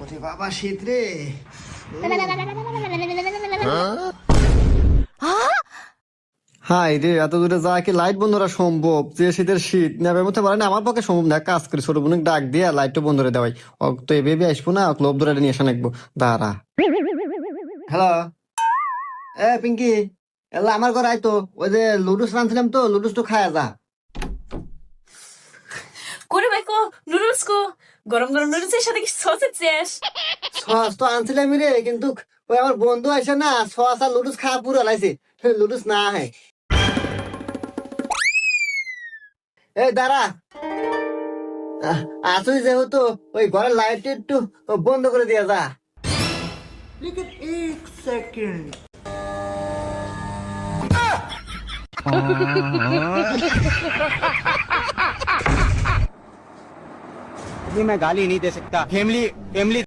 ওরে বাবা শীত রে। হাই রে, এত দূরে যা কি লাইট বন্ধ করা সম্ভব? যে শীতের শীত নেবে মধ্যে পারে না, আমার পক্ষে সম্ভব না। এক কাজ করি, ছোট বোন ডাক দিয়ে লাইটটা বন্ধ করে দেওয়াই। ও তো এ বেবি আসবো না, ক্লোব ধরে নিয়ে আসা নাকবো। দাঁড়া। হ্যালো, এ পিঙ্কি, এলা আমার ঘরে আইতো। ওই যে লুডুস রানছিলাম তো, লুডুস তো খায়া যা। করে বাইকো নুডলস কো গরম গরম নুডলসের সাথে কি সসেজ শেষ সস তো আনছিলাম রে, কিন্তু ওই আমার বন্ধু আসে না, সস আর লুডুস খাওয়া পুরো লাইছে। লুডুস না হ্যাঁ। এই দাঁড়া। আসুই যেহেতু, ওই ঘরের লাইট একটু বন্ধ করে দিয়া যা। मैं गाली नहीं दे सकता फैमिली फैमिली